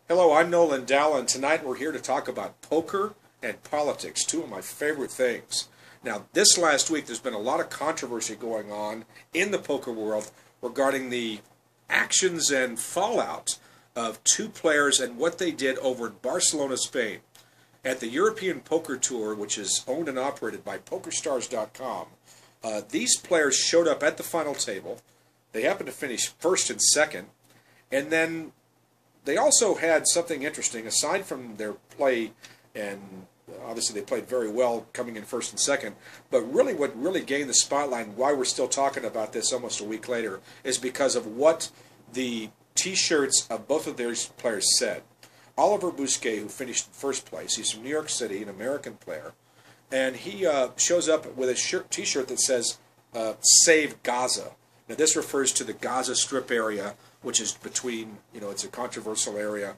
Hello, I'm Nolan Dalla, and tonight we're here to talk about poker and politics, two of my favorite things. Now, this last week there's been a lot of controversy going on in the poker world regarding the actions and fallout of two players and what they did over in Barcelona, Spain. At the European Poker Tour, which is owned and operated by PokerStars.com, these players showed up at the final table. They happened to finish first and second, and then they also had something interesting. Aside from their play, and obviously they played very well coming in first and second, but really what really gained the spotlight and why we're still talking about this almost a week later is because of what the T-shirts of both of their players said. Oliver Bousquet, who finished in first place, he's from New York City, an American player, and he shows up with a T-shirt that says, Save Gaza. Now this refers to the Gaza Strip area, which is between, it's a controversial area,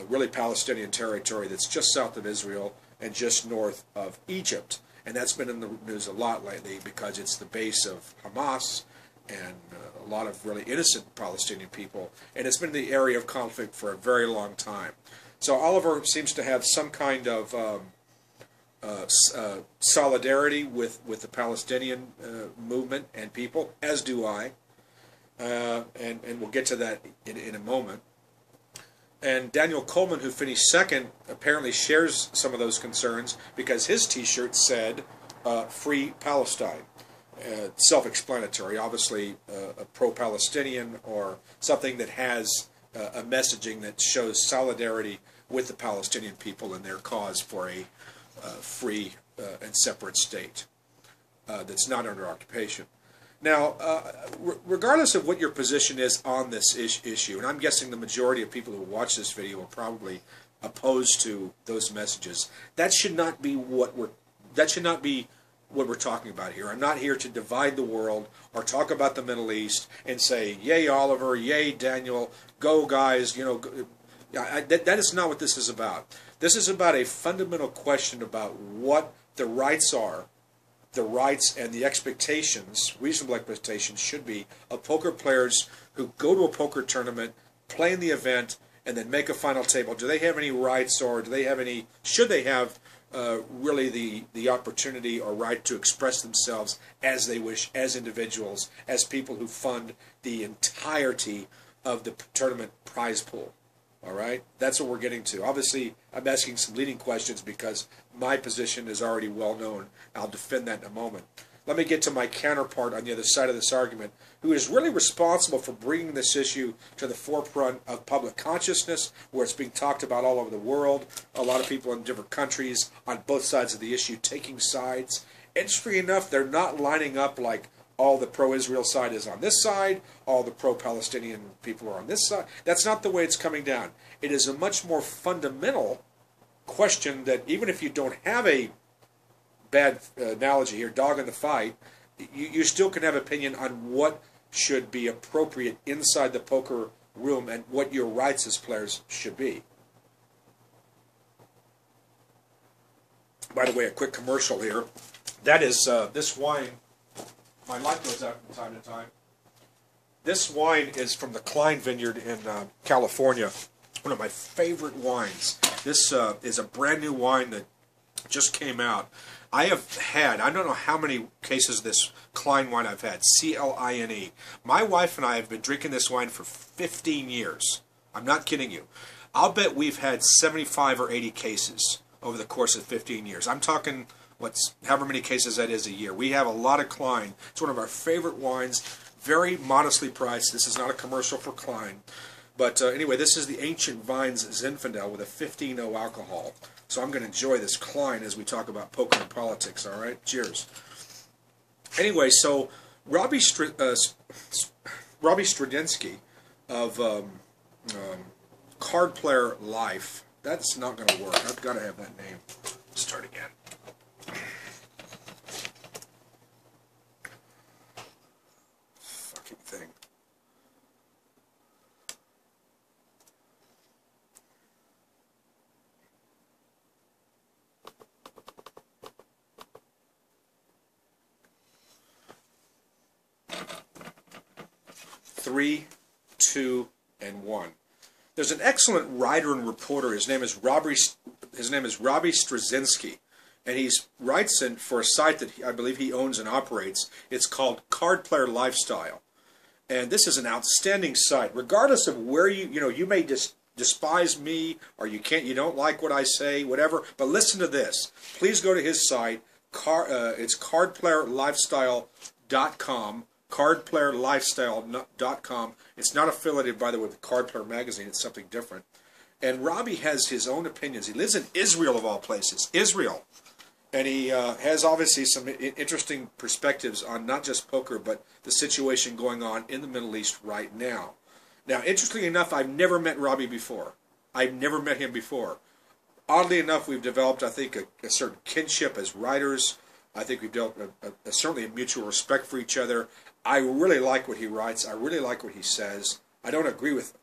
really Palestinian territory that's just south of Israel and just north of Egypt. And that's been in the news a lot lately because it's the base of Hamas and a lot of really innocent Palestinian people. And it's been the area of conflict for a very long time. So Oliver seems to have some kind of solidarity with the Palestinian movement and people, as do I. And we'll get to that in a moment. And Daniel Coleman, who finished second, apparently shares some of those concerns because his T-shirt said, Free Palestine. Self-explanatory, obviously a pro-Palestinian or something that has a messaging that shows solidarity with the Palestinian people and their cause for a free and separate state that's not under occupation. Now, regardless of what your position is on this issue, and I'm guessing the majority of people who watch this video are probably opposed to those messages, that should not be what we're talking about here. I'm not here to divide the world or talk about the Middle East and say, yay Oliver, yay Daniel, go guys, that is not what this is about. This is about a fundamental question about what the rights are, the rights and the expectations, reasonable expectations should be of poker players who go to a poker tournament, play in the event, and then make a final table. Do they have any rights, or do they have any, should they have really the opportunity or right to express themselves as they wish, as individuals, as people who fund the entirety of the tournament prize pool? All right? That's what we're getting to. Obviously, I'm asking some leading questions because my position is already well known. I'll defend that in a moment. Let me get to my counterpart on the other side of this argument, who is really responsible for bringing this issue to the forefront of public consciousness, where it's being talked about all over the world. A lot of people in different countries on both sides of the issue taking sides. Interestingly enough, they're not lining up like all the pro-Israel side is on this side, all the pro-Palestinian people are on this side. That's not the way it's coming down. It is a much more fundamental question that even if you don't have a bad analogy here, dog in the fight, you still can have opinion on what should be appropriate inside the poker room and what your rights as players should be. By the way, a quick commercial here. That is this wine. My light goes out from time to time. This wine is from the Klein Vineyard in California. One of my favorite wines. This is a brand new wine that just came out. I have had, I don't know how many cases of this Klein wine I've had, C-L-I-N-E. My wife and I have been drinking this wine for 15 years. I'm not kidding you. I'll bet we've had 75 or 80 cases over the course of 15 years. I'm talking however many cases that is a year. We have a lot of Klein. It's one of our favorite wines, very modestly priced. This is not a commercial for Klein. But anyway, this is the Ancient Vines Zinfandel with a 15.0 alcohol. So I'm going to enjoy this Klein as we talk about poker and politics, all right? Cheers. Anyway, so Robbie Stradinsky of Card Player Life, that's not going to work. I've got to have that name. Start again. Fucking thing. Three, two, and one. There's an excellent writer and reporter. His name is Robbie Straczynski, and he writes for a site that I believe he owns and operates. It's called Card Player Lifestyle, and this is an outstanding site. Regardless of where you may despise me, or you don't like what I say, whatever. But listen to this. Please go to his site. It's cardplayerlifestyle.com. cardplayerlifestyle.com. It's not affiliated, by the way, with Card Player Magazine. It's something different. And Robbie has his own opinions. He lives in Israel, of all places. Israel. And he has, obviously, some interesting perspectives on not just poker, but the situation going on in the Middle East right now. Now, interestingly enough, I've never met Robbie before. I've never met him before. Oddly enough, we've developed, I think, a certain kinship as writers. I think we've developed certainly a mutual respect for each other. I really like what he writes. I really like what he says. I don't agree with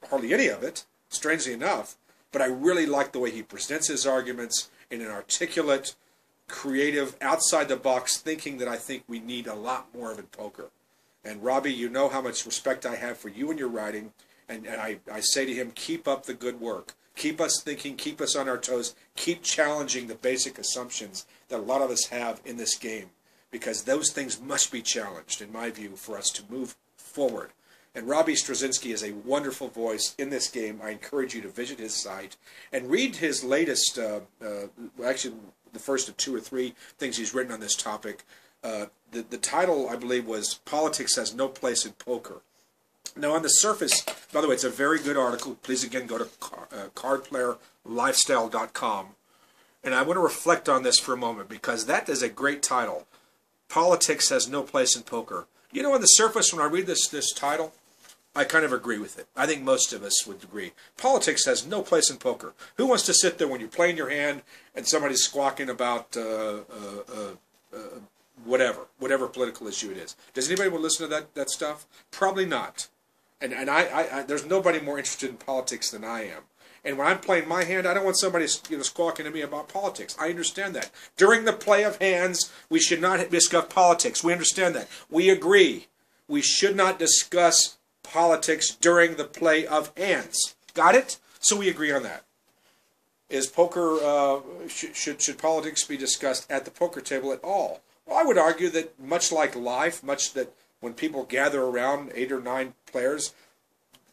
hardly any of it, strangely enough, but I really like the way he presents his arguments in an articulate, creative, outside-the-box thinking that I think we need a lot more of in poker. And Robbie, you know how much respect I have for you and your writing, and I say to him, keep up the good work. Keep us thinking, keep us on our toes, keep challenging the basic assumptions that a lot of us have in this game, because those things must be challenged, in my view, for us to move forward. And Robbie Straczynski is a wonderful voice in this game. I encourage you to visit his site and read his latest, actually the first of 2 or 3 things he's written on this topic. The title, I believe, was Politics Has No Place in Poker. Now, on the surface, by the way, it's a very good article. Please, again, go to cardplayerlifestyle.com. And I want to reflect on this for a moment, because that is a great title. Politics Has No Place in Poker. You know, on the surface, when I read this title, I kind of agree with it. I think most of us would agree. Politics has no place in poker. Who wants to sit there when you're playing your hand and somebody's squawking about whatever political issue it is? Does anybody want to listen to that stuff? Probably not. And I there's nobody more interested in politics than I am. And when I'm playing my hand, I don't want somebody squawking to me about politics. I understand that. During the play of hands, we should not discuss politics. We understand that. We agree. We should not discuss politics during the play of hands. Got it? So we agree on that. Is poker, should politics be discussed at the poker table at all? Well, I would argue that much like life, that when people gather around 8 or 9 players,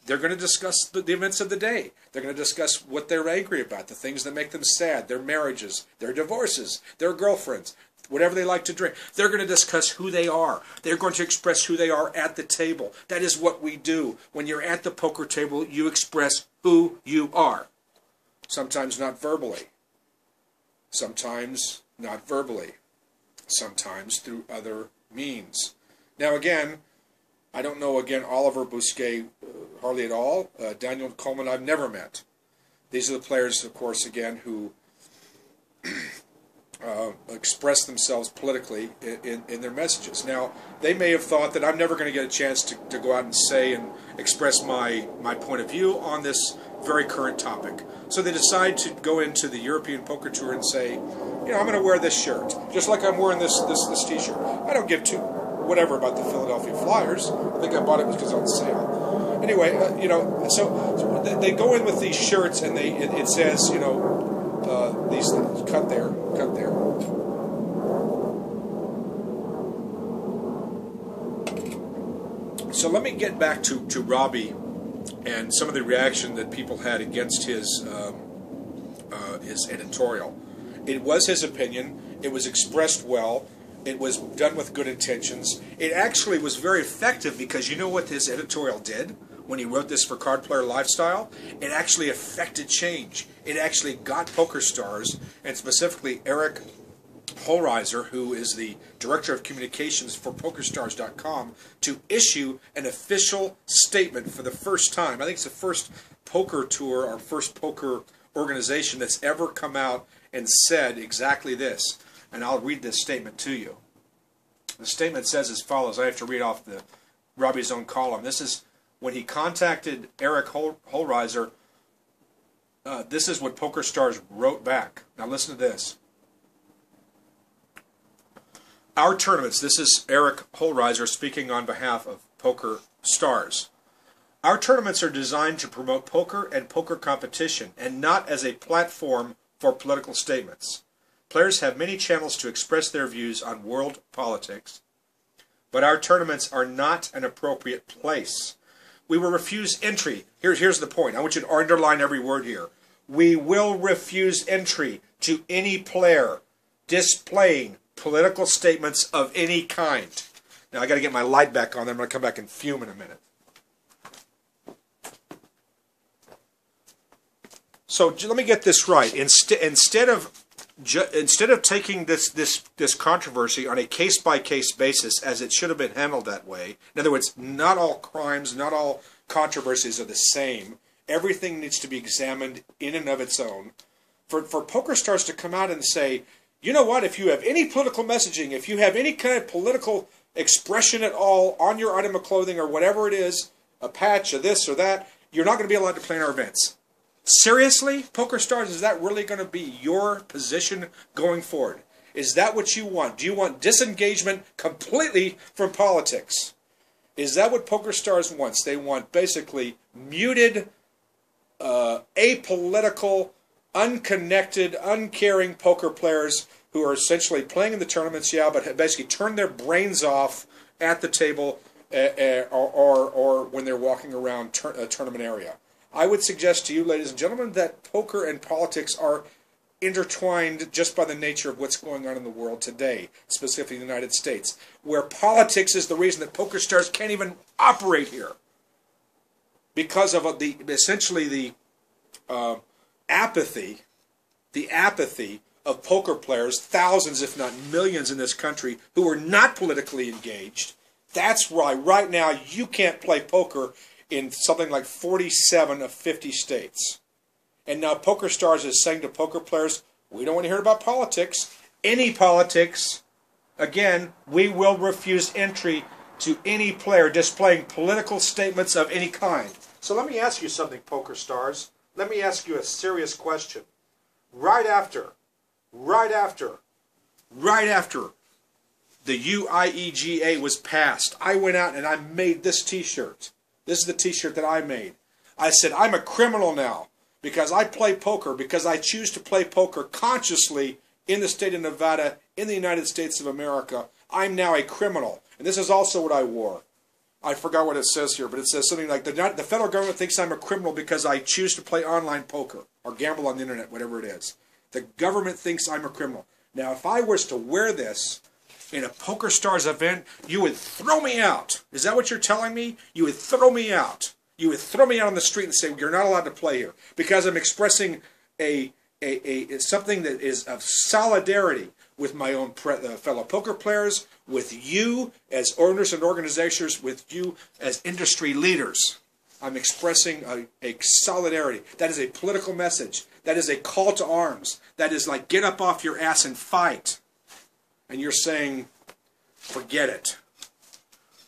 they're going to discuss the events of the day. They're going to discuss what they're angry about, the things that make them sad, their marriages, their divorces, their girlfriends, whatever they like to drink. They're going to discuss who they are. They're going to express who they are at the table. That is what we do. When you're at the poker table, you express who you are. Sometimes not verbally. Sometimes not verbally. Sometimes through other means. Now again, I don't know, Oliver Bousquet hardly at all. Daniel Coleman I've never met. These are the players, of course, again, who express themselves politically in their messages. Now, they may have thought that I'm never going to get a chance to go out and say and express my point of view on this very current topic. So they decide to go into the European Poker Tour and say, I'm going to wear this shirt, just like I'm wearing this T-shirt. I don't give whatever about the Philadelphia Flyers. I think I bought it because it was on sale. Anyway, so they go in with these shirts, and it says, these things. Cut there. So let me get back to Robbie and some of the reaction that people had against his editorial. It was his opinion. It was expressed well. It was done with good intentions. It actually was very effective, because you know what his editorial did when he wrote this for Card Player Lifestyle? It actually affected change. It actually got PokerStars, and specifically Eric Holreiser, who is the Director of Communications for PokerStars.com, to issue an official statement for the first time. I think it's the first poker tour or first poker organization that's ever come out and said exactly this. And I'll read this statement to you. The statement says as follows. I have to read off Robbie's own column. This is when he contacted Eric Holreiser. This is what PokerStars wrote back. Now listen to this. Our tournaments, this is Eric Holreiser speaking on behalf of PokerStars. Our tournaments are designed to promote poker and poker competition, and not as a platform for political statements. Players have many channels to express their views on world politics, but our tournaments are not an appropriate place. We will refuse entry. Here's the point. I want you to underline every word here. We will refuse entry to any player displaying political statements of any kind. Now I got to get my light back on. I'm going to come back and fume in a minute. So let me get this right. Instead of taking this controversy on a case-by-case basis, as it should have been handled that way, in other words, not all crimes, not all controversies are the same. Everything needs to be examined in and of its own. For PokerStars to come out and say, you know what, if you have any political messaging, if you have any kind of political expression at all on your item of clothing or whatever it is, a patch or this or that, you're not going to be allowed to play in our events. Seriously? PokerStars, is that really going to be your position going forward? Is that what you want? Do you want disengagement completely from politics? Is that what PokerStars wants? They want basically muted, apolitical, unconnected, uncaring poker players who are essentially playing in the tournaments, yeah, but basically turn their brains off at the table or when they're walking around a tournament area. I would suggest to you, ladies and gentlemen, that poker and politics are intertwined just by the nature of what's going on in the world today, specifically the United States, where politics is the reason that PokerStars can't even operate here. Because of essentially the apathy of poker players, thousands if not millions in this country, who are not politically engaged. That's why right now you can't play poker in something like 47 of 50 states. And now PokerStars is saying to poker players, we don't want to hear about politics. Any politics. Again, we will refuse entry to any player displaying political statements of any kind. So let me ask you something, PokerStars. Let me ask you a serious question. Right after the UIEGA was passed, I went out and I made this t-shirt. This is the t-shirt that I made. I said, I'm a criminal now because I play poker, because I choose to play poker consciously in the state of Nevada, in the United States of America. I'm now a criminal. And this is also what I wore. I forgot what it says here, but it says something like, the federal government thinks I'm a criminal because I choose to play online poker or gamble on the internet, whatever it is. The government thinks I'm a criminal. Now, if I was to wear this in a PokerStars event, you would throw me out. Is that what you're telling me? You would throw me out. You would throw me out on the street and say, you're not allowed to play here. Because I'm expressing something that is of solidarity with my own fellow poker players, with you as owners and organizations, with you as industry leaders. I'm expressing a solidarity. That is a political message. That is a call to arms. That is like, get up off your ass and fight. And you're saying, forget it.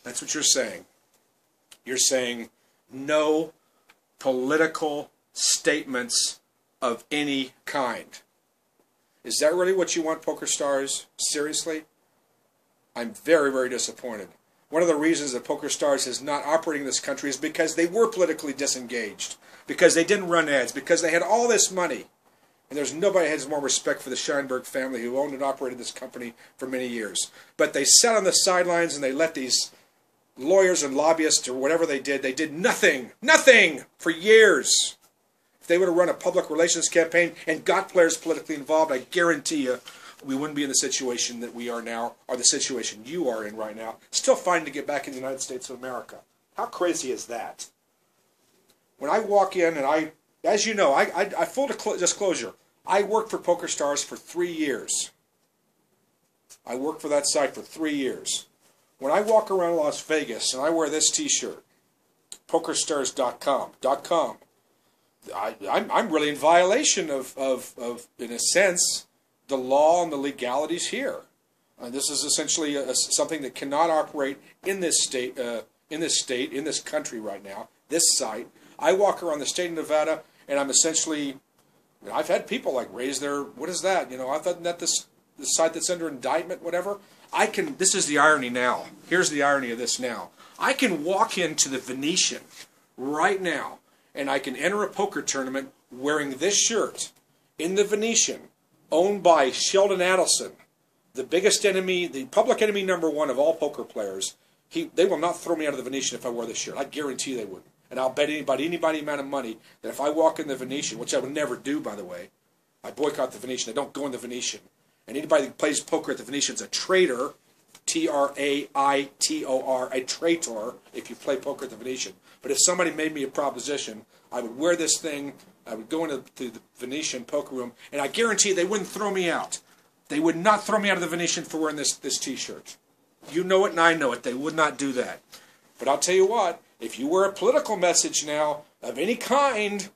That's what you're saying. You're saying no political statements of any kind. Is that really what you want, PokerStars? Seriously? I'm very, very disappointed. One of the reasons that PokerStars is not operating in this country is because they were politically disengaged, because they didn't run ads, because they had all this money. And there's nobody who has more respect for the Scheinberg family who owned and operated this company for many years. But they sat on the sidelines and they let these lawyers and lobbyists or whatever they did nothing for years. If they would have run a public relations campaign and got players politically involved, I guarantee you we wouldn't be in the situation that we are now, or the situation you are in right now, still fighting to get back in the United States of America. How crazy is that? When I walk in and as you know, I full disclosure, I worked for PokerStars for 3 years. I worked for that site for 3 years. When I walk around Las Vegas and I wear this t-shirt, PokerStars.com, I'm really in violation of, in a sense, the law and the legalities here. This is essentially something that cannot operate in this state, in this country right now, this site. I walk around the state of Nevada, and I'm essentially, I've had people like raise their, what is that? You know, I thought that the site that's under indictment, whatever. This is the irony now. Here's the irony of this now. I can walk into the Venetian right now, and I can enter a poker tournament wearing this shirt in the Venetian, owned by Sheldon Adelson, the biggest enemy, the public enemy #1 of all poker players. They will not throw me out of the Venetian if I wear this shirt. I guarantee they wouldn't. And I'll bet anybody amount of money that if I walk in the Venetian, which I would never do, by the way, I boycott the Venetian. I don't go in the Venetian. And anybody that plays poker at the Venetian is a traitor, Traitor, a traitor, if you play poker at the Venetian. But if somebody made me a proposition, I would wear this thing, I would go into the Venetian poker room, and I guarantee they wouldn't throw me out. They would not throw me out of the Venetian for wearing this T-shirt. You know it and I know it. They would not do that. But I'll tell you what, if you wear a political message now of any kind,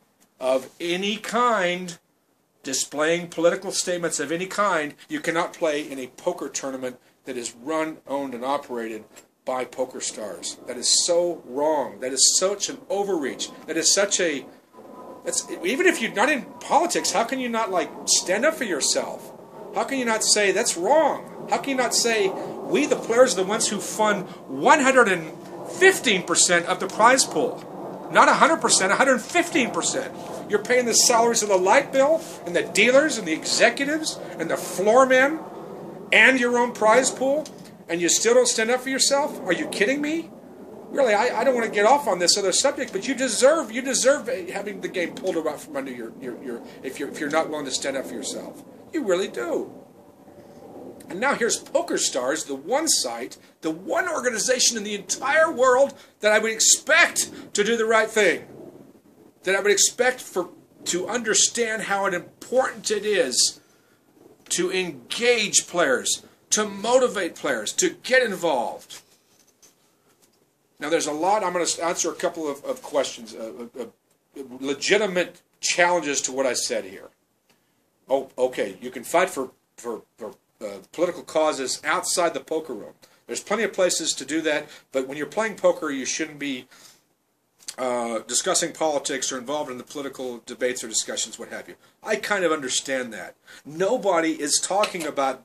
displaying political statements of any kind, you cannot play in a poker tournament that is run, owned, and operated by PokerStars. That is so wrong. That is such an overreach. That is such a... even if you're not in politics, how can you not, stand up for yourself? How can you not say, that's wrong? How can you not say, we, the players, are the ones who fund 115% of the prize pool? Not 100%, 115%. You're paying the salaries of the light bill, and the dealers, and the executives, and the floor men, and your own prize pool, and you still don't stand up for yourself? Are you kidding me? Really, I don't want to get off on this other subject, but you deserve having the game pulled out from under your if you're not willing to stand up for yourself. You really do. And now here's PokerStars, the one site, the one organization in the entire world that I would expect to do the right thing. That I would expect to understand how important it is to engage players, to motivate players, to get involved. Now there's a lot, I'm going to answer a couple of questions, legitimate challenges to what I said here. Oh, okay, you can fight for political causes outside the poker room. There's plenty of places to do that, but when you're playing poker, you shouldn't be discussing politics or involved in the political debates or discussions, what have you. I kind of understand that. Nobody is talking about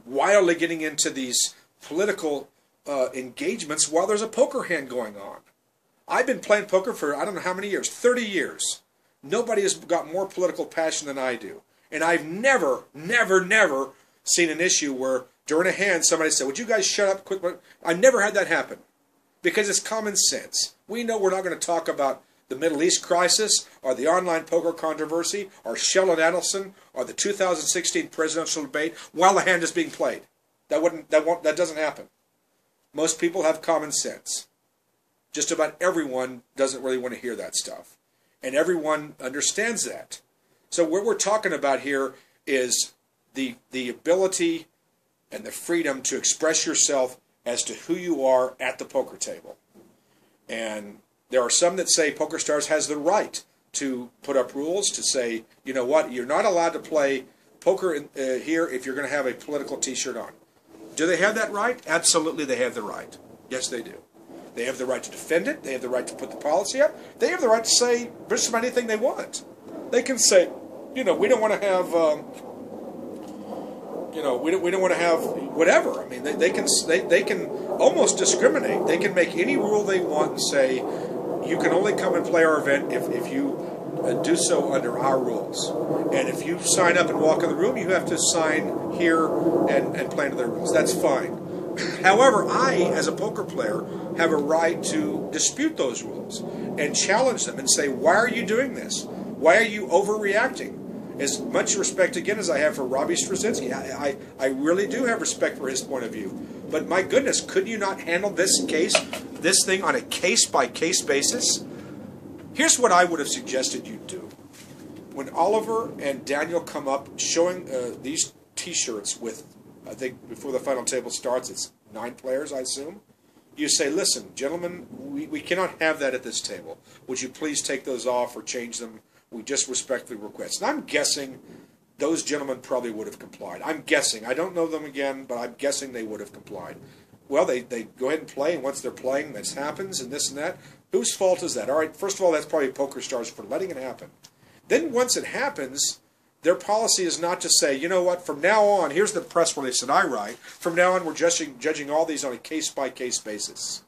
wildly getting into these political engagements while there's a poker hand going on. I've been playing poker for I don't know how many years, 30 years. Nobody has got more political passion than I do. And I've never seen an issue where during a hand somebody said, would you guys shut up quick? I've never had that happen. Because it's common sense. We know we're not going to talk about the Middle East crisis, or the online poker controversy, or Sheldon Adelson, or the 2016 presidential debate while the hand is being played. That doesn't happen. Most people have common sense. Just about everyone doesn't really want to hear that stuff. And everyone understands that. So what we're talking about here is the ability and the freedom to express yourself as to who you are at the poker table. And there are some that say PokerStars has the right to put up rules to say, you know what, you're not allowed to play poker here if you're going to have a political T-shirt on. Do they have that right? Absolutely they have the right. Yes, they do. They have the right to defend it. They have the right to put the policy up. They have the right to say just about anything they want. They can say, we don't want to have... we don't want to have whatever. I mean, they can almost discriminate. They can make any rule they want and say, you can only come and play our event if you do so under our rules. And if you sign up and walk in the room, you have to sign here and play under their rules. That's fine. However, I, as a poker player, have a right to dispute those rules and challenge them and say, why are you doing this? Why are you overreacting? As much respect, again, as I have for Robbie Straczynski, I really do have respect for his point of view. But my goodness, could you not handle this thing on a case-by-case basis? Here's what I would have suggested you do. When Oliver and Daniel come up showing these T-shirts with, I think before the final table starts, it's 9 players, I assume. You say, listen, gentlemen, we cannot have that at this table. Would you please take those off or change them? We just respectfully request. And I'm guessing those gentlemen probably would have complied. I'm guessing. I don't know them again, but I'm guessing they would have complied. Well, they go ahead and play, and once they're playing, this happens, and this and that. Whose fault is that? All right, first of all, that's probably PokerStars for letting it happen. Then once it happens, their policy is not to say, you know what, from now on, here's the press release that I write, from now on we're judging all these on a case-by-case basis.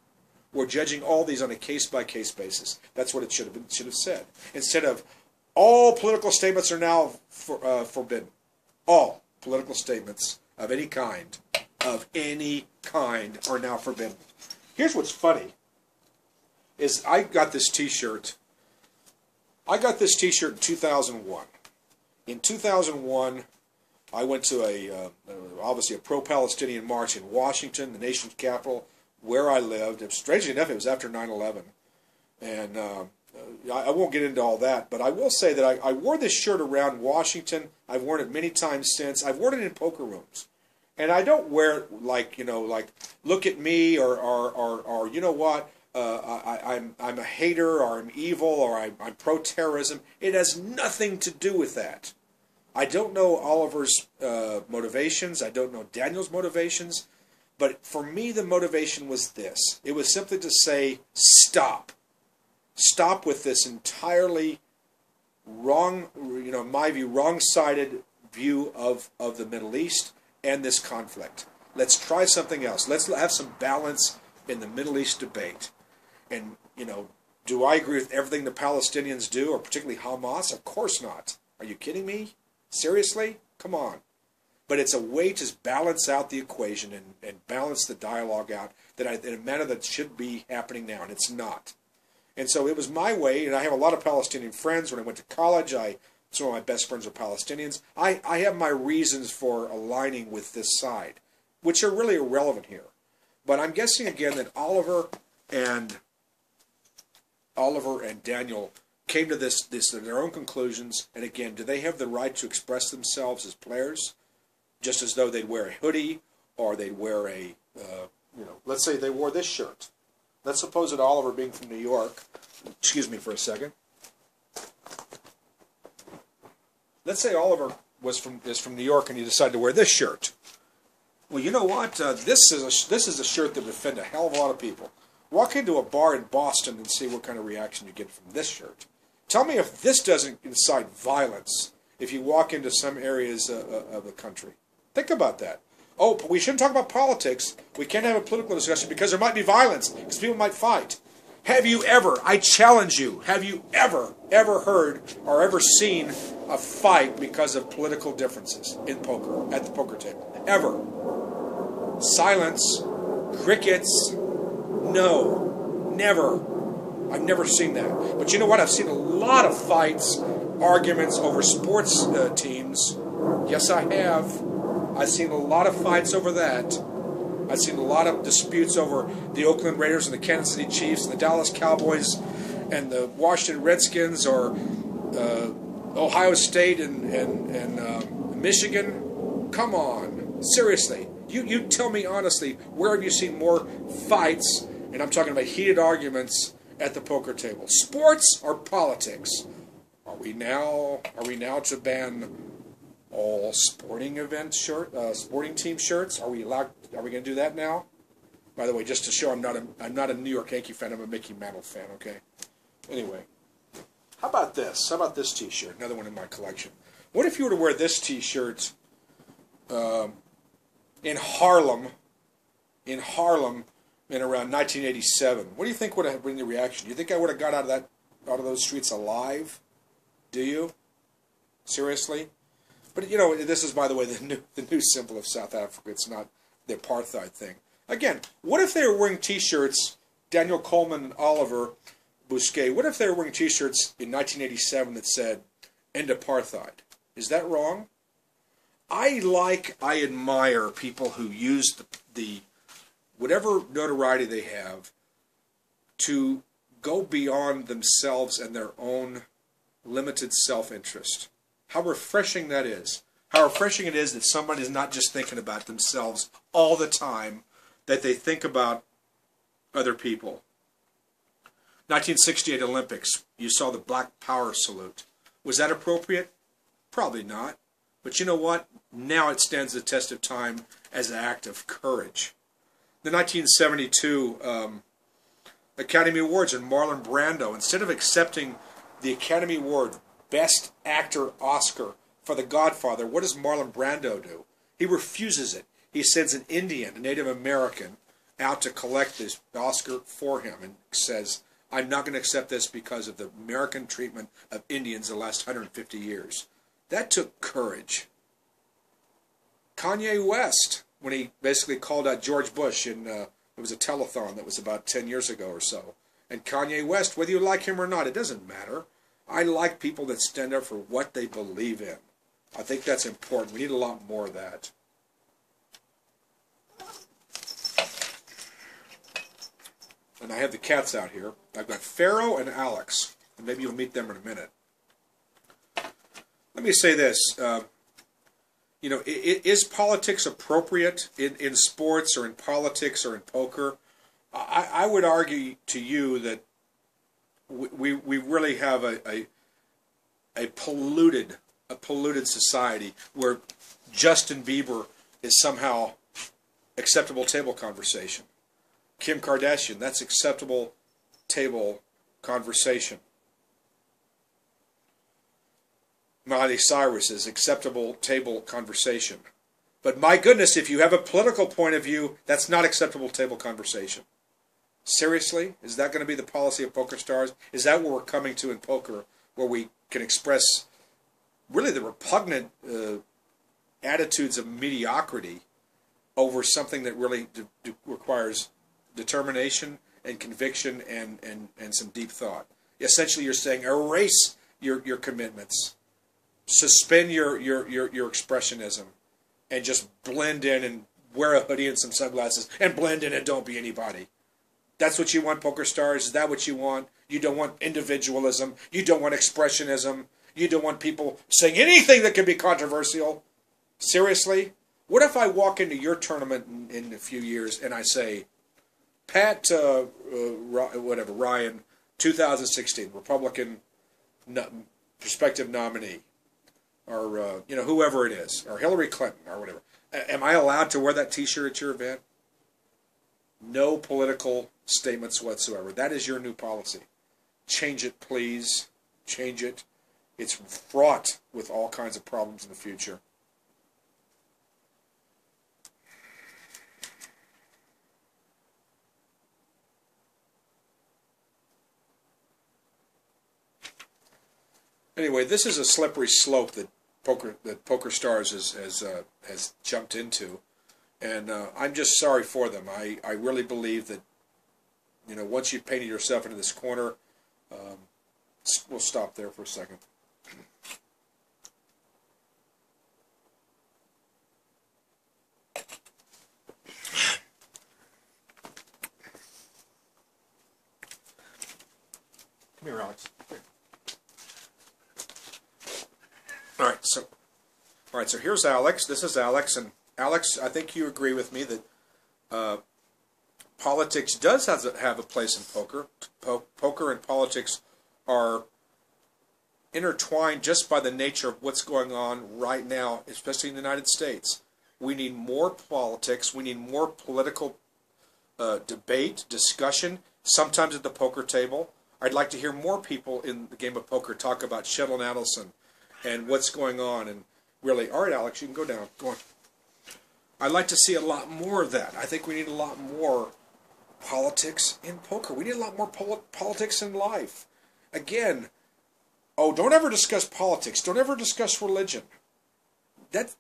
We're judging all these on a case-by-case basis. That's what it should have said. Instead of all political statements are now forbidden. All political statements of any kind are now forbidden. Here's what's funny, is I got this T-shirt. I got this T-shirt in 2001. In 2001, I went to obviously a pro-Palestinian march in Washington, the nation's capital, where I lived. Strangely enough, it was after 9/11. And I won't get into all that, but I will say that I wore this shirt around Washington. I've worn it many times since. I've worn it in poker rooms. And I don't wear it like, like, look at me, or you know what, I'm a hater, or I'm evil, or I'm pro-terrorism. It has nothing to do with that. I don't know Oliver's motivations. I don't know Daniel's motivations. But for me, the motivation was this. It was simply to say, stop. Stop with this entirely wrong, in my view, wrong-sided view of the Middle East and this conflict. Let's try something else. Let's have some balance in the Middle East debate. And, do I agree with everything the Palestinians do, or particularly Hamas? Of course not. Are you kidding me? Seriously? Come on. But it's a way to balance out the equation and balance the dialogue out in a manner that should be happening now, and it's not. And so it was my way, and I have a lot of Palestinian friends. When I went to college, some of my best friends are Palestinians. I have my reasons for aligning with this side, which are really irrelevant here. But I'm guessing again that Oliver and Daniel came to this their own conclusions. And again, do they have the right to express themselves as players, just as though they'd wear a hoodie or they'd wear a, let's say they wore this shirt. Let's suppose that Oliver, being from New York, excuse me for a second. Let's say Oliver is from New York and he decided to wear this shirt. Well, you know what? This is a shirt that would offend a hell of a lot of people. Walk into a bar in Boston and see what kind of reaction you get from this shirt. Tell me if this doesn't incite violence if you walk into some areas of the country. Think about that. Oh, but we shouldn't talk about politics. We can't have a political discussion because there might be violence, because people might fight. Have you ever, I challenge you, have you ever heard or ever seen a fight because of political differences in poker, at the poker table? Ever. Silence. Crickets. No. Never. I've never seen that. But you know what? I've seen a lot of fights, arguments over sports teams. Yes, I have. I've seen a lot of fights over that. I've seen a lot of disputes over the Oakland Raiders and the Kansas City Chiefs and the Dallas Cowboys and the Washington Redskins, or Ohio State and Michigan. Come on. Seriously. You tell me honestly, where have you seen more fights, and I'm talking about heated arguments, at the poker table? Sports or politics? Are we now to ban all sporting team shirts? Are we allowed? Are we going to do that now? By the way, just to show I'm not a New York Yankee fan. I'm a Mickey Mantle fan. Okay. Anyway, how about this? How about this T-shirt? Another one in my collection. What if you were to wear this T-shirt in Harlem? In around 1987. What do you think would have been the reaction? Do you think I would have got out of those streets alive? Do you? Seriously? But this is, by the way, the new symbol of South Africa. It's not the apartheid thing. Again, what if they were wearing T-shirts, Daniel Coleman and Oliver Bousquet, what if they were wearing T-shirts in 1987 that said, "End apartheid"? Is that wrong? I admire people who use the whatever notoriety they have to go beyond themselves and their own limited self-interest. How refreshing that is. How refreshing it is that somebody is not just thinking about themselves all the time, that they think about other people. 1968 Olympics, you saw the Black Power salute. Was that appropriate? Probably not. But you know what? Now it stands the test of time as an act of courage. The 1972 Academy Awards, and Marlon Brando, instead of accepting the Academy Award Best Actor Oscar for The Godfather, what does Marlon Brando do? He refuses it. He sends an Indian, a Native American, out to collect this Oscar for him and says, I'm not going to accept this because of the American treatment of Indians the last 150 years. That took courage. Kanye West, when he basically called out George Bush in, it was a telethon that was about 10 years ago or so. And Kanye West, whether you like him or not, it doesn't matter. I like people that stand up for what they believe in. I think that's important. We need a lot more of that. And I have the cats out here. I've got Pharaoh and Alex. And maybe you'll meet them in a minute. Let me say this. You know, is politics appropriate in sports or in politics or in poker? I would argue to you that we really have a polluted society where Justin Bieber is somehow acceptable table conversation. Kim Kardashian, that's acceptable table conversation. Miley Cyrus is acceptable table conversation. But my goodness, if you have a political point of view, that's not acceptable table conversation. Seriously? Is that going to be the policy of PokerStars? Is that where we're coming to in poker, where we can express really the repugnant attitudes of mediocrity over something that really requires determination and conviction and some deep thought? Essentially, you're saying erase your commitments. Suspend your expressionism and just blend in and wear a hoodie and some sunglasses and blend in and don't be anybody. That's what you want, PokerStars? Is that what you want? You don't want individualism. You don't want expressionism. You don't want people saying anything that can be controversial. Seriously? What if I walk into your tournament in a few years and I say, Pat, Ryan, 2016, Republican prospective nominee, or you know, whoever it is, or Hillary Clinton, or whatever. Am I allowed to wear that T-shirt at your event? No political statements whatsoever. That is your new policy. Change it, please. Change it. It's fraught with all kinds of problems in the future. Anyway, this is a slippery slope that PokerStars has jumped into, and I'm just sorry for them. I really believe that, you know, once you've painted yourself into this corner, we'll stop there for a second. Come here, Alex. Here. All right, so here's Alex. This is Alex, and Alex, I think you agree with me that politics does have a place in poker. Poker and politics are intertwined just by the nature of what's going on right now, especially in the United States. We need more politics. We need more political debate, discussion, sometimes at the poker table. I'd like to hear more people in the game of poker talk about Shetland Adelson and what's going on, and really, all right, Alex, you can go down. Go on. I'd like to see a lot more of that. I think we need a lot more politics in poker. We need a lot more politics in life. Again, oh, don't ever discuss politics. Don't ever discuss religion. That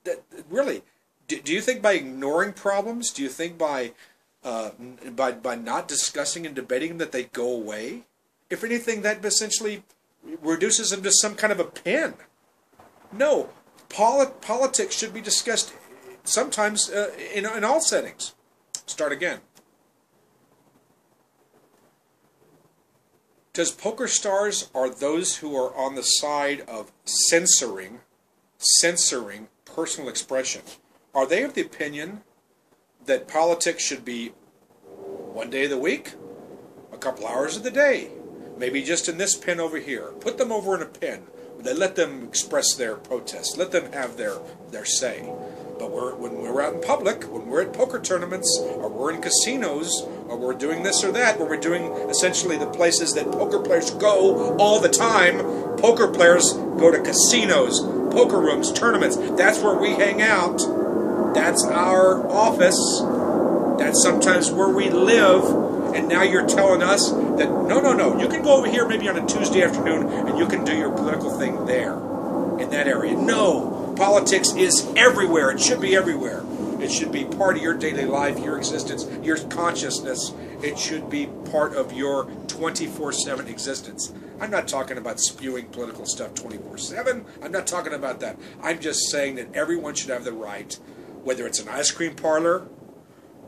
really, do you think by ignoring problems, do you think by not discussing and debating that they go away? If anything, that essentially reduces them to some kind of a pen. No, politics should be discussed sometimes in all settings. Start again. Does PokerStars are those who are on the side of censoring personal expression? Are they of the opinion that politics should be one day of the week, a couple hours of the day, maybe just in this pen over here? Put them over in a pen. Let them express their protest. Let them have their say. But when we're out in public, when we're at poker tournaments, or we're in casinos, or we're doing this or that, where we're doing essentially the places that poker players go all the time, poker players go to casinos, poker rooms, tournaments. That's where we hang out. That's our office. That's sometimes where we live, and now you're telling us that, no, you can go over here maybe on a Tuesday afternoon and you can do your political thing there, in that area. No, politics is everywhere. It should be everywhere. It should be part of your daily life, your existence, your consciousness. It should be part of your 24/7 existence. I'm not talking about spewing political stuff 24/7. I'm not talking about that. I'm just saying that everyone should have the right, whether it's an ice cream parlor,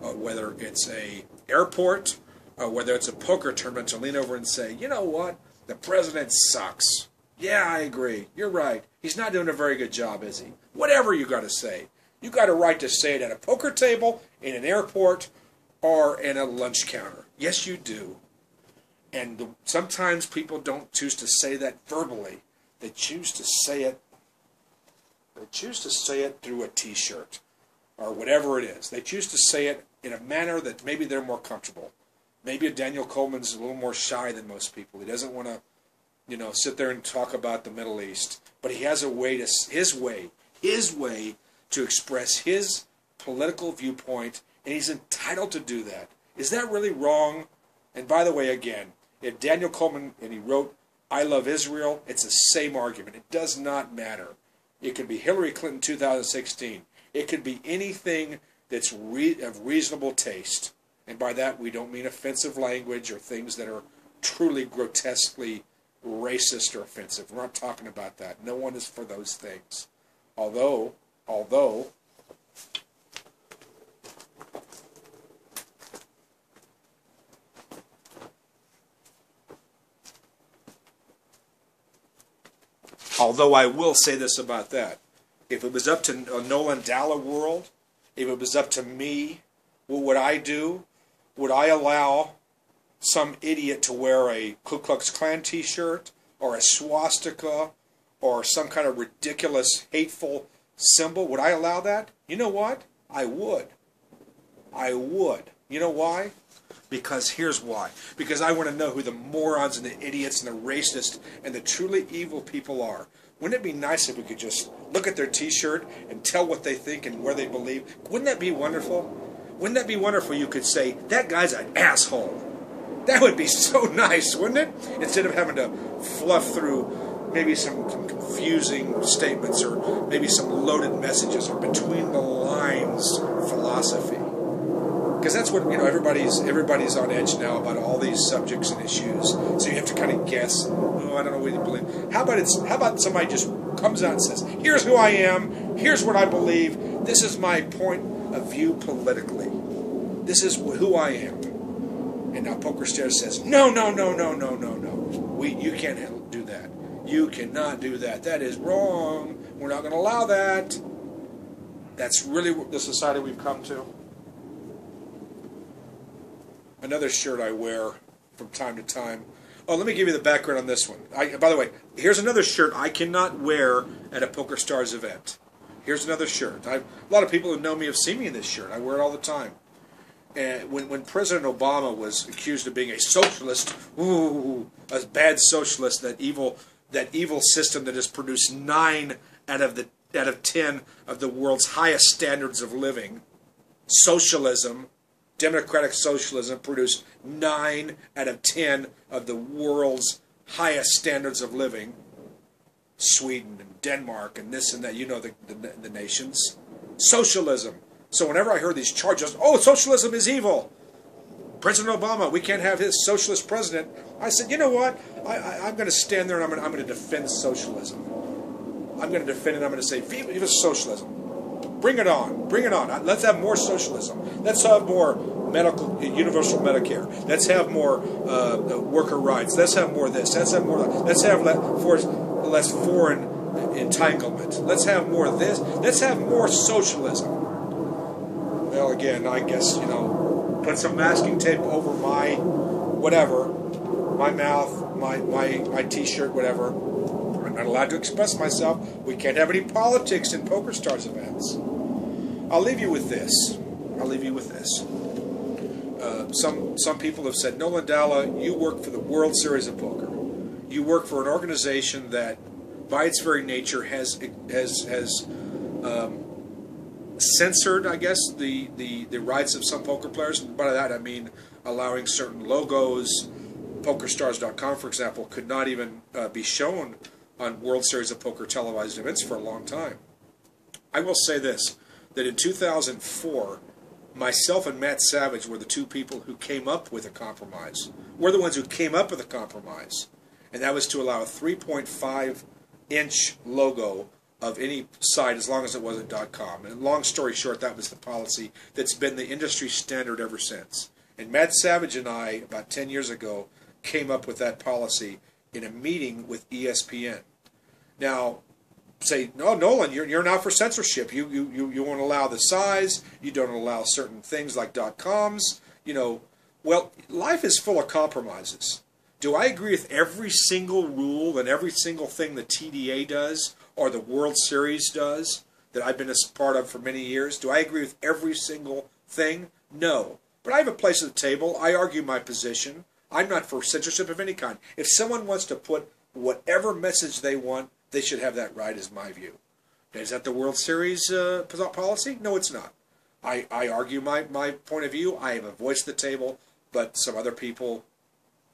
or whether it's a airport, or whether it's a poker tournament, to lean over and say, you know what, the president sucks. Yeah, I agree. You're right. He's not doing a very good job, is he? Whatever you got to say. You got a right to say it at a poker table, in an airport, or in a lunch counter. Yes, you do. And sometimes people don't choose to say that verbally. They choose to say it. They choose to say it through a T-shirt or whatever it is. They choose to say it in a manner that maybe they're more comfortable. Maybe a Daniel Coleman's a little more shy than most people. He doesn't want to, sit there and talk about the Middle East. But he has a way to his way to express his political viewpoint, and he's entitled to do that. Is that really wrong? And by the way, again, if Daniel Coleman, and he wrote, I love Israel, it's the same argument. It does not matter. It could be Hillary Clinton 2016. It could be anything that's of reasonable taste. And by that, we don't mean offensive language or things that are truly grotesquely racist or offensive. We're not talking about that. No one is for those things. Although I will say this about that. If it was up to a Nolan Dalla world, if it was up to me, what would I do? Would I allow some idiot to wear a Ku Klux Klan t-shirt or a swastika or some kind of ridiculous, hateful symbol? Would I allow that? You know what? I would. I would. You know why? Because here's why. Because I want to know who the morons and the idiots and the racists and the truly evil people are. Wouldn't it be nice if we could just look at their t-shirt and tell what they think and where they believe? Wouldn't that be wonderful? Wouldn't that be wonderful? You could say, that guy's an asshole. That would be so nice, wouldn't it? Instead of having to fluff through maybe some confusing statements or maybe some loaded messages or between the lines philosophy. Because that's what, everybody's on edge now about all these subjects and issues. So you have to kind of guess. Oh, I don't know what you believe. How about somebody just comes out and says, here's who I am, here's what I believe, this is my point of view politically. This is who I am. And now PokerStars says, no. You can't do that. You cannot do that. That is wrong. We're not going to allow that. That's really the society we've come to. Another shirt I wear from time to time. Oh, let me give you the background on this one. By the way, here's another shirt I cannot wear at a PokerStars event. Here's another shirt. A lot of people who know me have seen me in this shirt. I wear it all the time. And when President Obama was accused of being a socialist, a bad socialist, that evil system that has produced 9 out of 10 of the world's highest standards of living, socialism, democratic socialism, produced 9 out of 10 of the world's highest standards of living. Sweden and Denmark and this and that, the nations. Socialism. So whenever I heard these charges, socialism is evil. President Obama, we can't have his socialist president. I said, you know what? I'm going to stand there and I'm going to defend socialism. I'm going to defend it. I'm going to say, viva socialism. Bring it on. Bring it on. Let's have more socialism. Let's have more universal Medicare. Let's have more worker rights. Let's have more of this. Let's have more of that. Let's have less foreign entanglement. Let's have more of this. Let's have more socialism. Well, again, I guess, put some masking tape over my whatever, my mouth, my T-shirt, whatever. I'm not allowed to express myself. We can't have any politics in PokerStars events. I'll leave you with this. Some people have said, Nolan Dalla, you work for the World Series of Poker. You work for an organization that, by its very nature, has censored, I guess, the rights of some poker players. And by that I mean allowing certain logos. PokerStars.com, for example, could not even be shown on World Series of Poker televised events for a long time. I will say this, that in 2004, myself and Matt Savage were the two people who came up with a compromise. We're the ones who came up with a compromise. And that was to allow a 3.5-inch logo of any site as long as it wasn't .com. And long story short, that was the policy that's been the industry standard ever since. And Matt Savage and I, about 10 years ago, came up with that policy in a meeting with ESPN. Now, say, no, Nolan, you're not for censorship. You won't allow the size. You don't allow certain things like .coms. You know, well, life is full of compromises. Do I agree with every single rule and every single thing the TDA does or the World Series does that I've been a part of for many years? Do I agree with every single thing? No. But I have a place at the table. I argue my position. I'm not for censorship of any kind. If someone wants to put whatever message they want, they should have that right, is my view. Is that the World Series policy? No, it's not. I argue my point of view. I have a voice at the table, but some other people,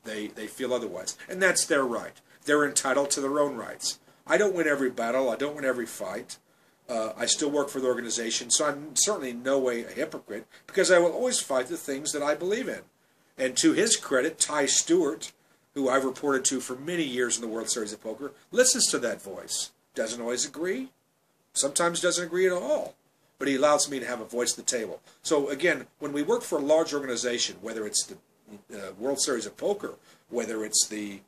they feel otherwise. And that's their right. They're entitled to their own rights. I don't win every battle. I don't win every fight. I still work for the organization, so I'm certainly in no way a hypocrite, because I will always fight the things that I believe in. And to his credit, Ty Stewart, who I've reported to for many years in the World Series of Poker, listens to that voice. Doesn't always agree. Sometimes doesn't agree at all. But he allows me to have a voice at the table. So again, when we work for a large organization, whether it's the World Series of Poker, whether it's the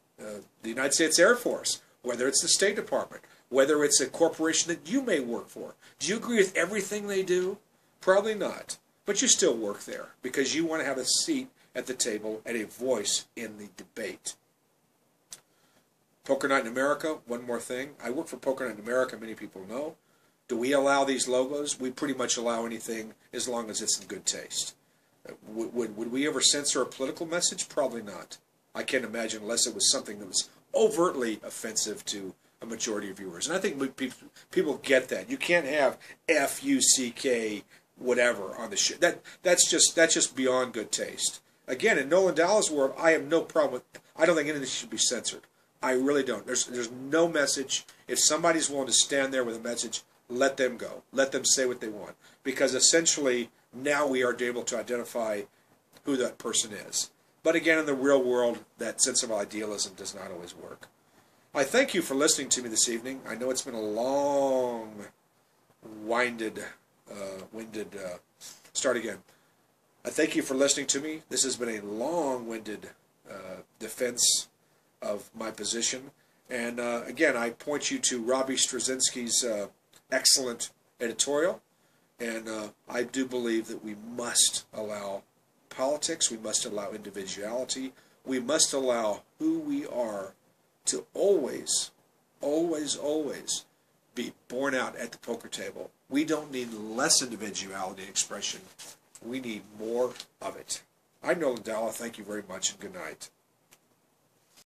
United States Air Force, whether it's the State Department, whether it's a corporation that you may work for, do you agree with everything they do? Probably not. But you still work there because you want to have a seat at the table and a voice in the debate. Poker Night in America, one more thing. I work for Poker Night in America, many people know. Do we allow these logos? We pretty much allow anything as long as it's in good taste. Would we ever censor a political message? Probably not. I can't imagine unless it was something that was overtly offensive to a majority of viewers. And I think people get that. You can't have F-U-C-K whatever on the show. That's just beyond good taste. Again, in Nolan Dalla's world, I have no problem with. I don't think anything should be censored. I really don't. There's no message. If somebody's willing to stand there with a message, let them go. Let them say what they want. Because essentially, now we are able to identify who that person is. But again, in the real world, that sense of idealism does not always work. I thank you for listening to me this evening. I know it's been a long, winded. Start again. I thank you for listening to me. This has been a long-winded defense of my position. And again, I point you to Robbie Straczynski's excellent editorial. And I do believe that we must allow politics. We must allow individuality. We must allow who we are to always, always, always be borne out at the poker table. We don't need less individuality and expression. We need more of it. I'm Nolan Dalla. Thank you very much and good night.